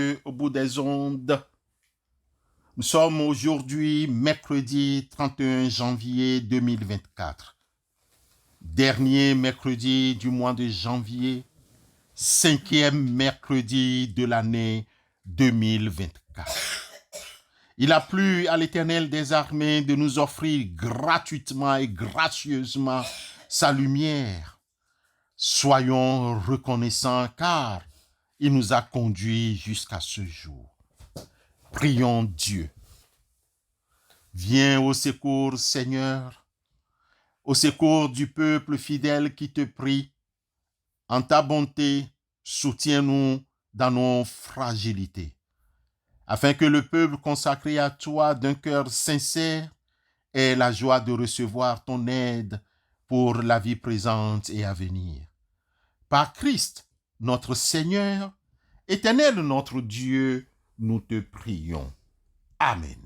Dieu au bout des ondes. Nous sommes aujourd'hui mercredi 31 janvier 2024. Dernier mercredi du mois de janvier, 5e mercredi de l'année 2024. Il a plu à l'Éternel des armées de nous offrir gratuitement et gracieusement sa lumière. Soyons reconnaissants car il nous a conduits jusqu'à ce jour. Prions Dieu. Viens au secours, Seigneur, au secours du peuple fidèle qui te prie. En ta bonté, soutiens-nous dans nos fragilités, afin que le peuple consacré à toi d'un cœur sincère ait la joie de recevoir ton aide pour la vie présente et à venir. Par Christ, notre Seigneur, Éternel notre Dieu, nous te prions. Amen.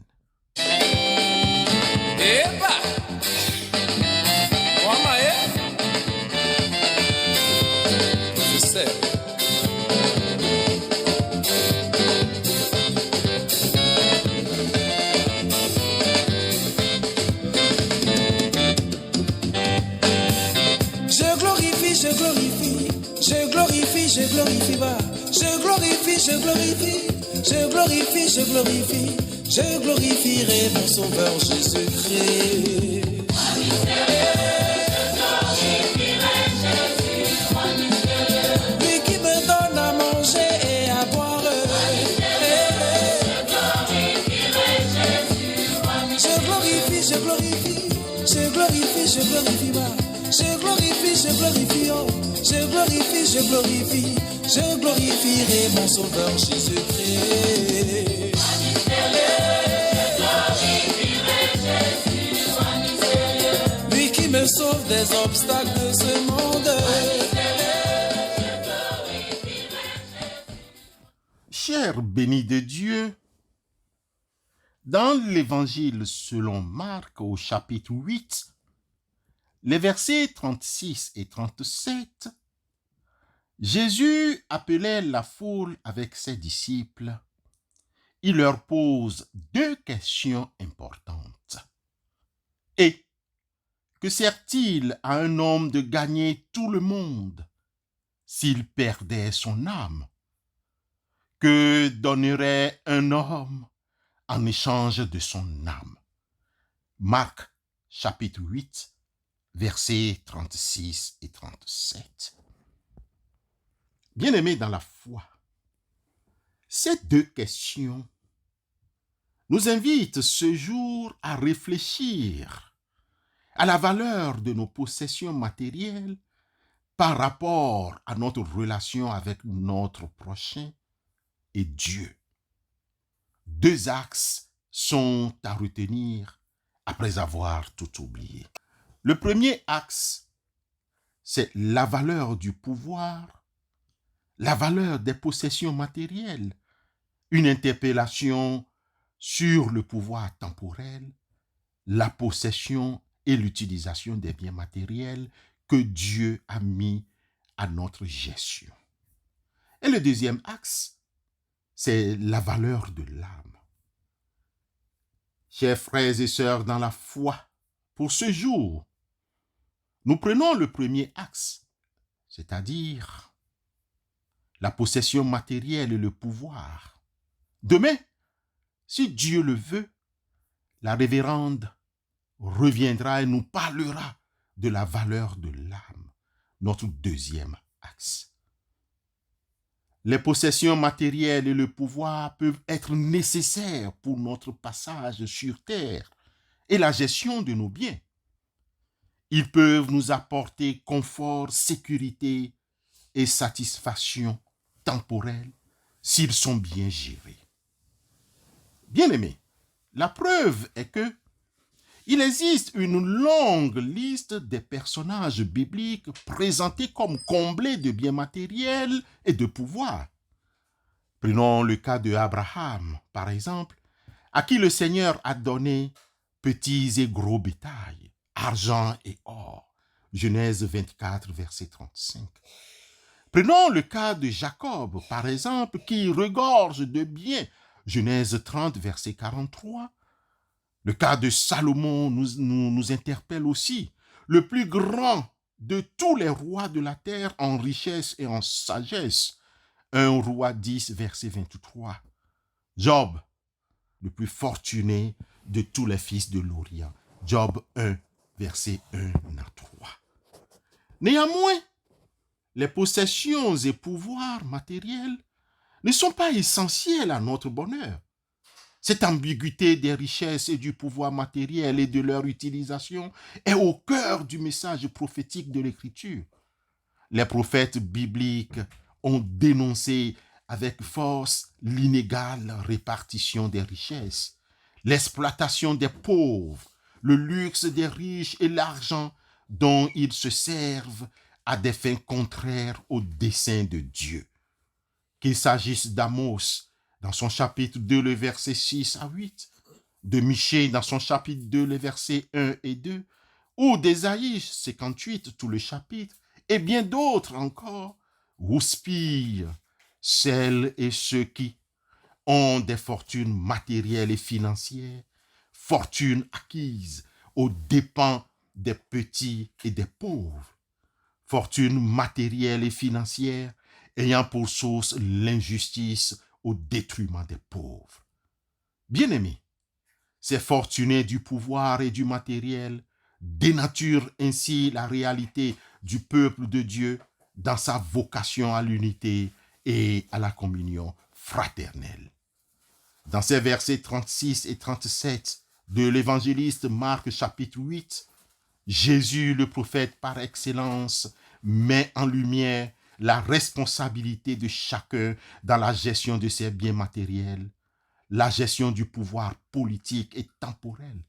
Je glorifierai mon Sauveur Jésus-Christ. Lui qui me donne à manger et à boire. Je glorifie, je glorifie, je glorifie, je glorifie, je glorifie, je glorifie, oh. Je glorifie, je glorifie, je glorifierai mon Sauveur Jésus-Christ. Lui qui me sauve des obstacles de ce monde. Chers bénis de Dieu, dans l'évangile selon Marc au chapitre 8, les versets 36 et 37, Jésus appelait la foule avec ses disciples. Il leur pose 2 questions importantes. Et que sert-il à un homme de gagner tout le monde s'il perdait son âme? Que donnerait un homme en échange de son âme? Marc, chapitre 8, versets 36 et 37. Bien-aimés dans la foi, ces 2 questions nous invitent ce jour à réfléchir à la valeur de nos possessions matérielles par rapport à notre relation avec notre prochain et Dieu. 2 axes sont à retenir après avoir tout oublié. Le premier axe, c'est la valeur du pouvoir, la valeur des possessions matérielles, une interpellation sur le pouvoir temporel, la possession et l'utilisation des biens matériels que Dieu a mis à notre gestion. Et le deuxième axe, c'est la valeur de l'âme. Chers frères et sœurs dans la foi, pour ce jour, nous prenons le premier axe, c'est-à-dire la possession matérielle et le pouvoir. Demain, si Dieu le veut, la révérende reviendra et nous parlera de la valeur de l'âme, notre deuxième axe. Les possessions matérielles et le pouvoir peuvent être nécessaires pour notre passage sur terre et la gestion de nos biens. Ils peuvent nous apporter confort, sécurité et satisfaction temporelle s'ils sont bien gérés. Bien-aimés, la preuve est que il existe une longue liste des personnages bibliques présentés comme comblés de biens matériels et de pouvoir. Prenons le cas de Abraham, par exemple, à qui le Seigneur a donné petits et gros bétail, argent et or. Genèse 24, verset 35. Prenons le cas de Jacob, par exemple, qui regorge de biens. Genèse 30, verset 43. Le cas de Salomon nous interpelle aussi. Le plus grand de tous les rois de la terre en richesse et en sagesse. 1 Roi 10, verset 23. Job, le plus fortuné de tous les fils de l'Orient. Job 1, verset 1 à 3. Néanmoins, les possessions et pouvoirs matériels ne sont pas essentiels à notre bonheur. Cette ambiguïté des richesses et du pouvoir matériel et de leur utilisation est au cœur du message prophétique de l'Écriture. Les prophètes bibliques ont dénoncé avec force l'inégale répartition des richesses, l'exploitation des pauvres, le luxe des riches et l'argent dont ils se servent à des fins contraires au dessein de Dieu. Qu'il s'agisse d'Amos dans son chapitre 2, le verset 6 à 8, de Michée dans son chapitre 2, les versets 1 et 2, ou d'Ésaïe 58, tout le chapitre, et bien d'autres encore, houspillent celles et ceux qui ont des fortunes matérielles et financières, fortunes acquises aux dépens des petits et des pauvres, fortunes matérielles et financières ayant pour source l'injustice au détriment des pauvres. Bien-aimés, ces fortunés du pouvoir et du matériel dénaturent ainsi la réalité du peuple de Dieu dans sa vocation à l'unité et à la communion fraternelle. Dans ces versets 36 et 37 de l'évangéliste Marc chapitre 8, Jésus, le prophète par excellence, met en lumière la responsabilité de chacun dans la gestion de ses biens matériels, la gestion du pouvoir politique et temporel.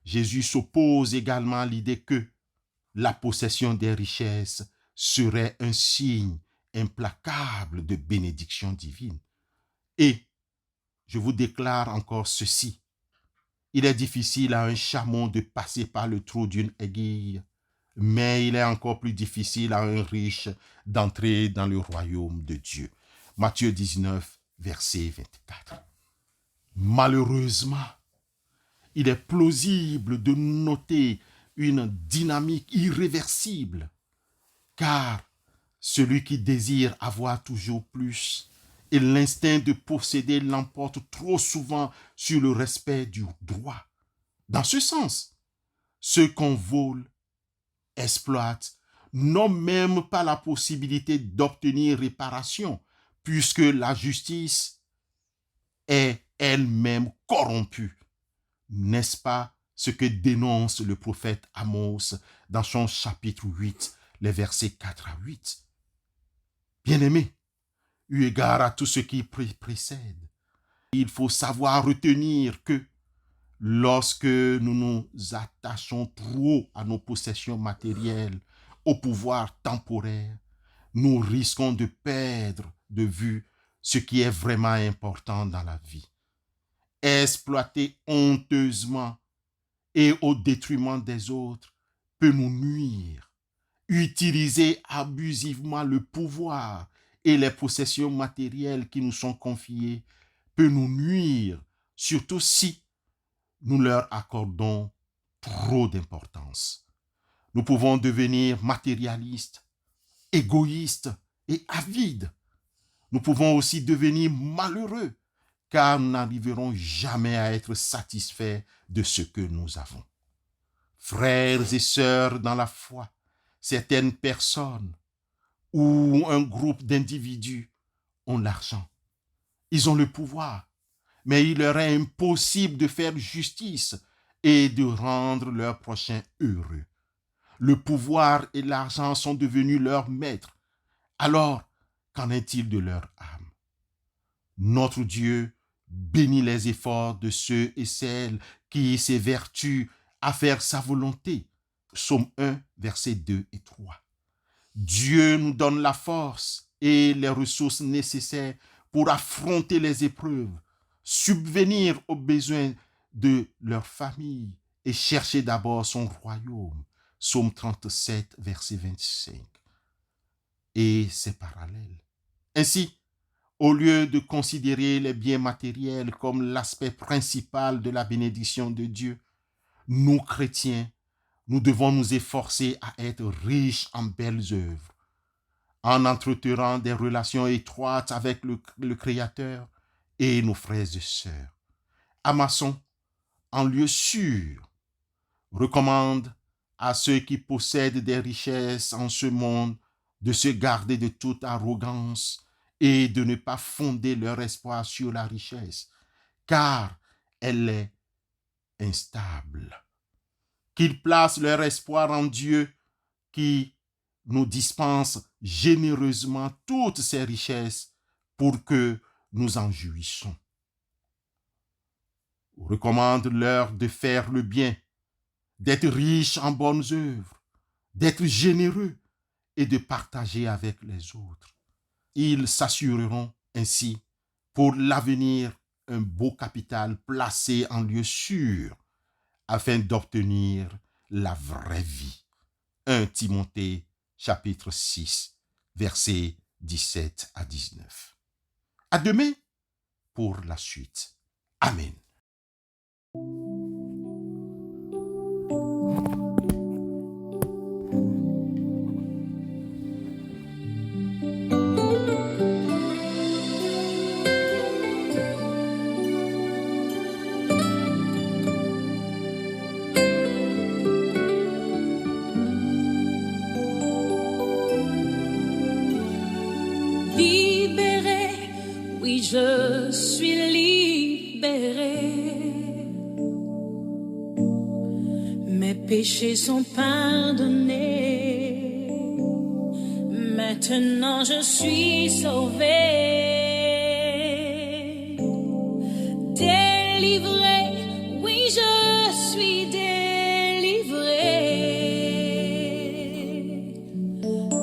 Jésus s'oppose également à l'idée que la possession des richesses serait un signe implacable de bénédiction divine. Et je vous déclare encore ceci. Il est difficile à un chameau de passer par le trou d'une aiguille, mais il est encore plus difficile à un riche d'entrer dans le royaume de Dieu. Matthieu 19, verset 24. Malheureusement, il est plausible de noter une dynamique irréversible, car celui qui désire avoir toujours plus et l'instinct de posséder l'emporte trop souvent sur le respect du droit. Dans ce sens, ceux qu'on vole, exploite, n'ont même pas la possibilité d'obtenir réparation, puisque la justice est elle-même corrompue. N'est-ce pas ce que dénonce le prophète Amos dans son chapitre 8, les versets 4 à 8? Bien-aimés, eu égard à tout ce qui précède, il faut savoir retenir que lorsque nous nous attachons trop à nos possessions matérielles, au pouvoir temporaire, nous risquons de perdre de vue ce qui est vraiment important dans la vie. Exploiter honteusement et au détriment des autres peut nous nuire. Utiliser abusivement le pouvoir et les possessions matérielles qui nous sont confiées peut nous nuire, surtout si nous leur accordons trop d'importance. Nous pouvons devenir matérialistes, égoïstes et avides. Nous pouvons aussi devenir malheureux, car nous n'arriverons jamais à être satisfaits de ce que nous avons. Frères et sœurs dans la foi, certaines personnes ou un groupe d'individus ont l'argent. Ils ont le pouvoir, mais il leur est impossible de faire justice et de rendre leurs prochains heureux. Le pouvoir et l'argent sont devenus leurs maîtres. Alors, qu'en est-il de leur âme? Notre Dieu bénit les efforts de ceux et celles qui s'évertuent à faire sa volonté. Psaume 1, versets 2 et 3. Dieu nous donne la force et les ressources nécessaires pour affronter les épreuves, subvenir aux besoins de leur famille et chercher d'abord son royaume. Psaume 37, verset 25. et ses parallèles. Ainsi, au lieu de considérer les biens matériels comme l'aspect principal de la bénédiction de Dieu, nous, chrétiens, nous devons nous efforcer à être riches en belles œuvres, en entretenant des relations étroites avec le Créateur et nos frères et sœurs. Amassons en lieu sûr, recommande à ceux qui possèdent des richesses en ce monde de se garder de toute arrogance et de ne pas fonder leur espoir sur la richesse, car elle est instable. Qu'ils placent leur espoir en Dieu qui nous dispense généreusement toutes ces richesses pour que nous en jouissions. Recommande-leur de faire le bien, d'être riches en bonnes œuvres, d'être généreux et de partager avec les autres. Ils s'assureront ainsi pour l'avenir un beau capital placé en lieu sûr afin d'obtenir la vraie vie. 1 Timothée chapitre 6, versets 17 à 19. À demain pour la suite. Amen. Je suis libérée. Mes péchés sont pardonnés. Maintenant je suis sauvée. Délivrée, oui je suis délivrée.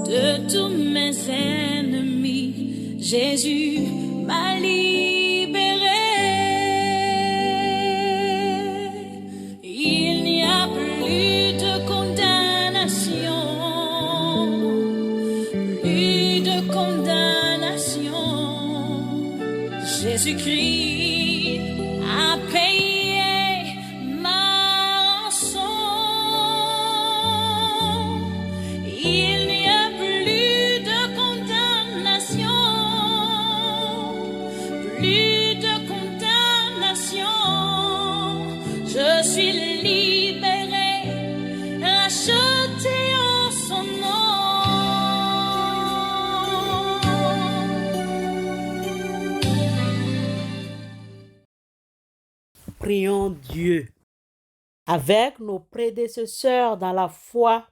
De tous mes ennemis, Jésus m'a libéré. Il n'y a plus de condamnation, plus de condamnation. Jésus-Christ a payé ma rançon. Il n'y a plus de condamnation. Plus de condamnation, je suis libérée, rachetée en son nom. Prions Dieu avec nos prédécesseurs dans la foi.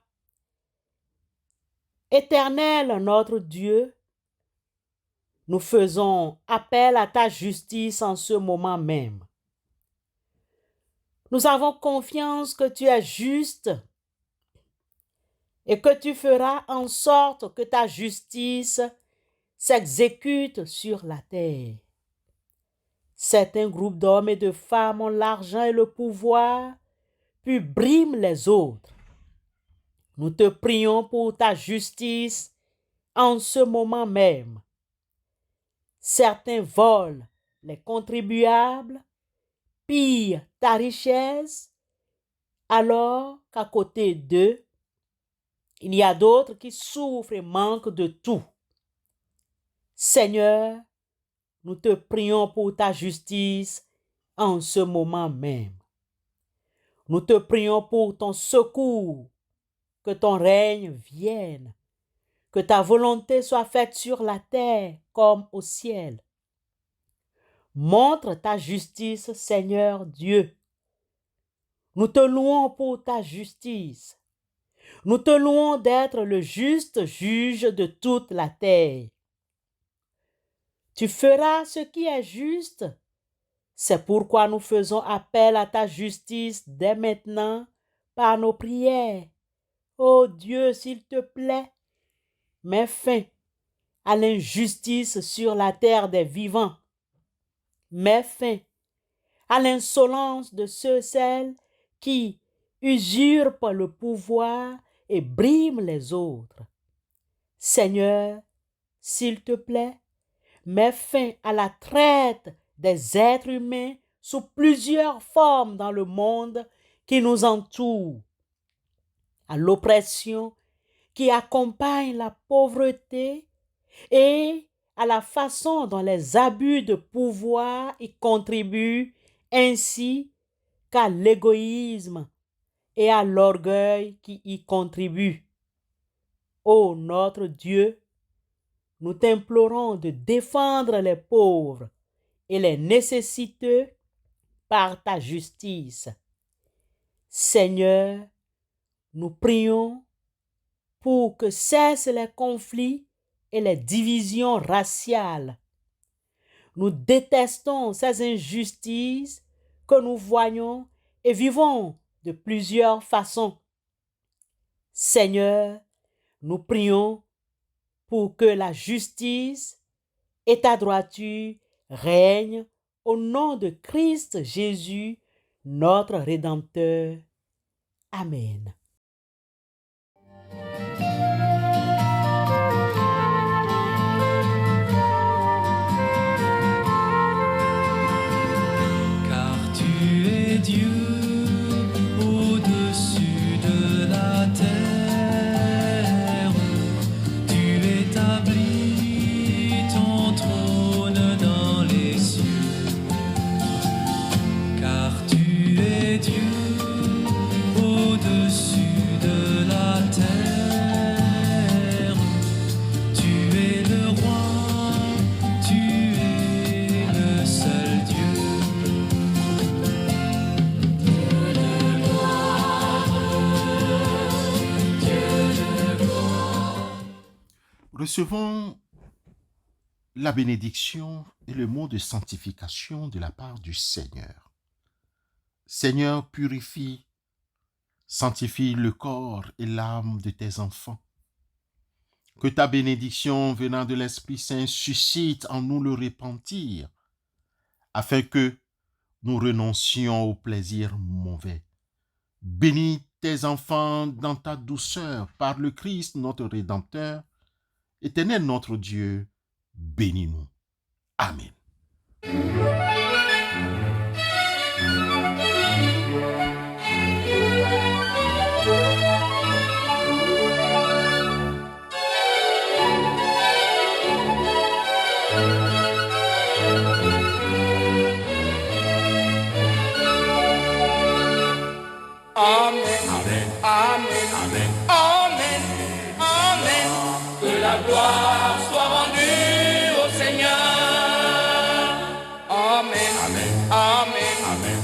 Éternel notre Dieu, nous faisons appel à ta justice en ce moment même. Nous avons confiance que tu es juste et que tu feras en sorte que ta justice s'exécute sur la terre. Certains groupes d'hommes et de femmes ont l'argent et le pouvoir, puis briment les autres. Nous te prions pour ta justice en ce moment même. Certains volent les contribuables, pillent ta richesse, alors qu'à côté d'eux, il y a d'autres qui souffrent et manquent de tout. Seigneur, nous te prions pour ta justice en ce moment même. Nous te prions pour ton secours, que ton règne vienne, que ta volonté soit faite sur la terre comme au ciel. Montre ta justice, Seigneur Dieu. Nous te louons pour ta justice. Nous te louons d'être le juste juge de toute la terre. Tu feras ce qui est juste. C'est pourquoi nous faisons appel à ta justice dès maintenant par nos prières. Ô Dieu, s'il te plaît, mets fin à l'injustice sur la terre des vivants. Mets fin à l'insolence de celles qui usurpent le pouvoir et briment les autres. Seigneur, s'il te plaît, mets fin à la traite des êtres humains sous plusieurs formes dans le monde qui nous entoure, à l'oppression qui accompagne la pauvreté et à la façon dont les abus de pouvoir y contribuent, ainsi qu'à l'égoïsme et à l'orgueil qui y contribuent. Ô notre Dieu, nous t'implorons de défendre les pauvres et les nécessiteux par ta justice. Seigneur, nous prions pour que cessent les conflits et les divisions raciales. Nous détestons ces injustices que nous voyons et vivons de plusieurs façons. Seigneur, nous prions pour que la justice et ta droiture règnent au nom de Christ Jésus, notre Rédempteur. Amen. Car tu es Dieu au-dessus de la terre, tu établis ton trône dans les cieux. Car tu es Dieu au-dessus de la terre, tu es le roi, tu es le seul Dieu. Recevons la bénédiction et le mot de sanctification de la part du Seigneur. Seigneur, purifie, sanctifie le corps et l'âme de tes enfants. Que ta bénédiction venant de l'Esprit Saint suscite en nous le repentir, afin que nous renoncions aux plaisirs mauvais. Bénis tes enfants dans ta douceur par le Christ notre Rédempteur. Éternel notre Dieu, bénis-nous. Amen. Amen, amen, amen, amen, amen, amen. Que la gloire soit rendue au Seigneur. Amen, amen, amen, amen.